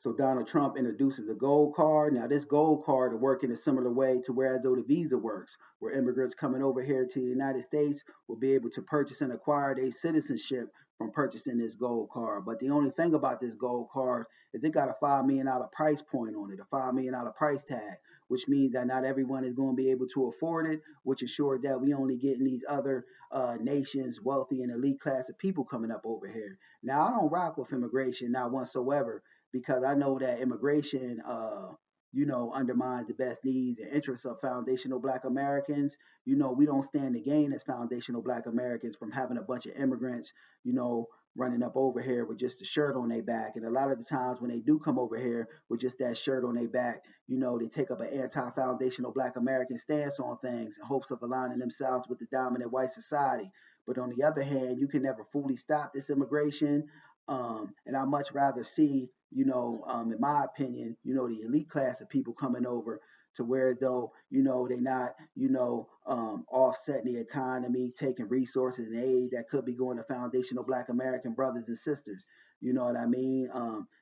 So Donald Trump introduces a gold card. Now this gold card will work in a similar way to where as though the visa works, where immigrants coming over here to the United States will be able to purchase and acquire their citizenship from purchasing this gold card. But the only thing about this gold card is it got a $5 million price point on it, a $5 million price tag, which means that not everyone is going to be able to afford it, which assures that we only getting these other nations, wealthy and elite class of people coming up over here. Now I don't rock with immigration, not whatsoever, because I know that immigration, undermines the best needs and interests of foundational Black Americans. We don't stand to gain as foundational Black Americans from having a bunch of immigrants, running up over here with just a shirt on their back. And a lot of the times when they do come over here with just that shirt on their back, they take up an anti-foundational Black American stance on things in hopes of aligning themselves with the dominant white society. But on the other hand, you can never fully stop this immigration. And I much rather see, in my opinion, the elite class of people coming over to where though, they not, offsetting the economy, taking resources and aid that could be going to foundational Black American brothers and sisters. You know what I mean?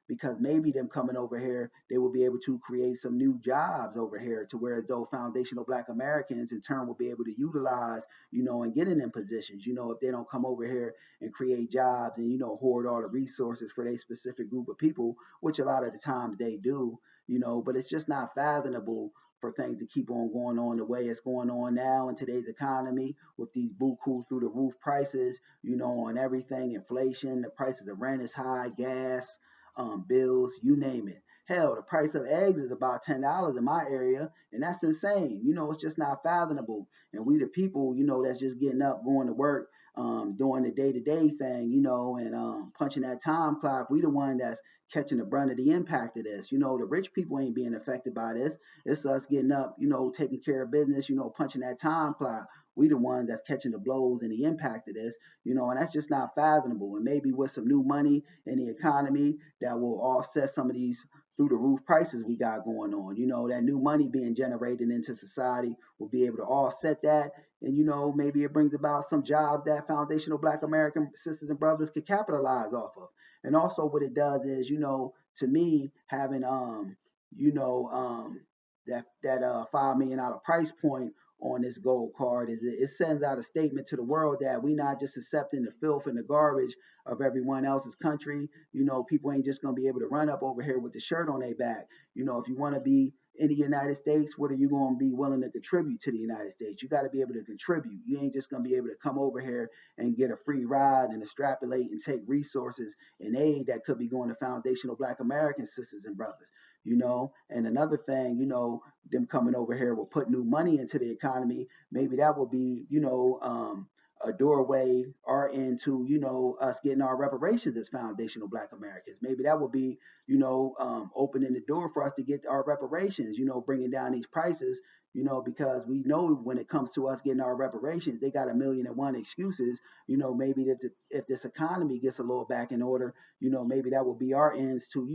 Because maybe them coming over here, they will be able to create some new jobs over here to where though foundational Black Americans in turn will be able to utilize, and get in them positions, if they don't come over here and create jobs and, hoard all the resources for their specific group of people, which a lot of the times they do, but it's just not fathomable for things to keep on going on the way it's going on now in today's economy with these buku through the roof prices, on everything, inflation, the prices of rent is high, gas, bills, you name it. Hell, the price of eggs is about $10 in my area, and that's insane. It's just not fathomable. And we the people, that's just getting up, going to work, doing the day-to-day thing, and punching that time clock. We the one that's catching the brunt of the impact of this. The rich people ain't being affected by this. It's us getting up, taking care of business, punching that time clock. We the ones that's catching the blows and the impact of this, and that's just not fathomable. And maybe with some new money in the economy that will offset some of these through the roof prices we got going on. That new money being generated into society will be able to offset that. And, maybe it brings about some jobs that foundational Black American sisters and brothers could capitalize off of. And also what it does is, to me, having, that $5 million price point on this gold card is it sends out a statement to the world that we not just accepting the filth and the garbage of everyone else's country. People ain't just gonna be able to run up over here with the shirt on their back. If you want to be in the United States, what are you going to be willing to contribute to the United States? You got to be able to contribute. You ain't just going to be able to come over here and get a free ride and extrapolate and take resources and aid that could be going to foundational Black American sisters and brothers. And another thing, them coming over here will put new money into the economy. Maybe that will be, a doorway or into, us getting our reparations as foundational Black Americans. Maybe that will be, opening the door for us to get our reparations, bringing down these prices, because we know when it comes to us getting our reparations, they got 1,000,001 excuses. Maybe if this economy gets a little back in order, maybe that will be our ends to,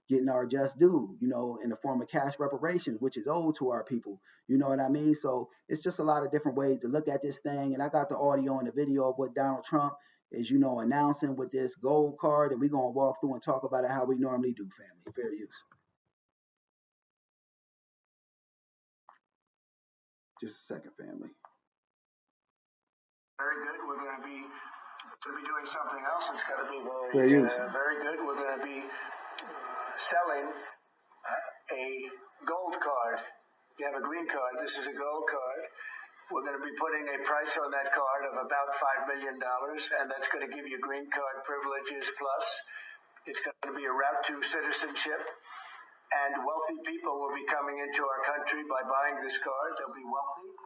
getting our just due, in the form of cash reparations, which is owed to our people. You know what I mean? So it's just a lot of different ways to look at this thing. And I got the audio and the video of what Donald Trump is, announcing with this gold card. And we're going to walk through and talk about it how we normally do, family. Fair use. Just a second, family. Very good. We're going to be doing something else. It's going to be very good. We're going to be selling a gold card. You have a green card. This is a gold card. We're going to be putting a price on that card of about $5 million, and that's going to give you green card privileges plus. It's going to be a route to citizenship, and wealthy people will be coming into our country by buying this card. They'll be wealthy.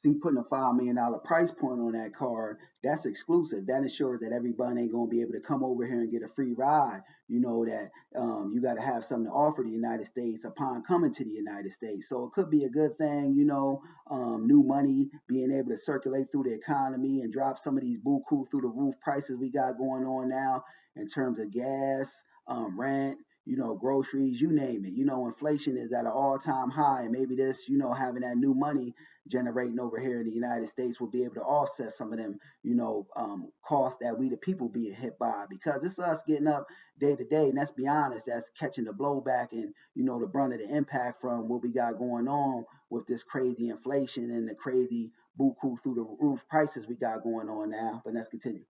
See, putting a $5 million price point on that card, that's exclusive. That ensures that everybody ain't going to be able to come over here and get a free ride. That you got to have something to offer the United States upon coming to the United States. So it could be a good thing, new money being able to circulate through the economy and drop some of these buku through the roof prices we got going on now in terms of gas, rent, groceries, you name it. Inflation is at an all-time high, and maybe this, having that new money generating over here in the United States will be able to offset some of them, costs that we the people being hit by, because it's us getting up day to day, and let's be honest, that's catching the blowback and the brunt of the impact from what we got going on with this crazy inflation and the crazy buku through the roof prices we got going on now. But let's continue.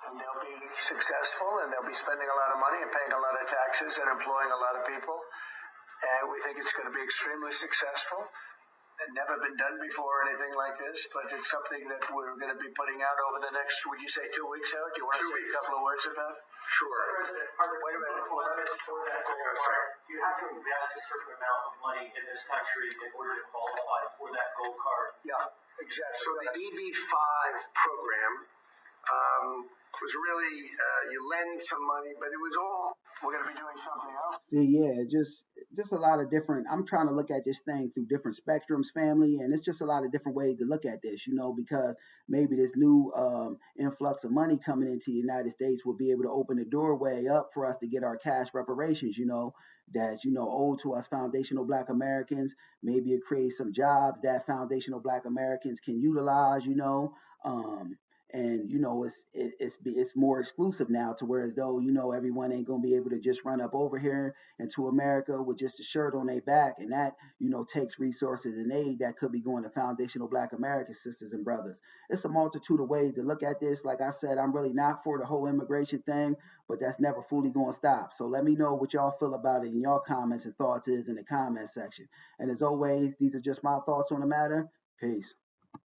And they'll be successful, and they'll be spending a lot of money and paying a lot of taxes and employing a lot of people. And we think it's going to be extremely successful. It's never been done before or anything like this, but it's something that we're going to be putting out over the next, would you say 2 weeks out? Do you want to say a couple of words about it? Sure. President, wait a minute. You have to invest a certain amount of money in this country in order to qualify for that gold card. Yeah, exactly. So the EB-5 program was really, you lend some money, but it was all, we're going to be doing something else. Yeah, just a lot of different. I'm trying to look at this thing through different spectrums, family, and it's just a lot of different ways to look at this. Because maybe this new influx of money coming into the United States will be able to open the doorway up for us to get our cash reparations. That owed to us foundational Black Americans. Maybe it creates some jobs that foundational Black Americans can utilize. And it's more exclusive now, to where as though everyone ain't gonna be able to just run up over here into America with just a shirt on their back, and that takes resources and aid that could be going to foundational Black American sisters and brothers. It's a multitude of ways to look at this. Like I said, I'm really not for the whole immigration thing, but that's never fully going to stop. So let me know what y'all feel about it in y'all comments and thoughts is in the comment section. And as always, these are just my thoughts on the matter. Peace.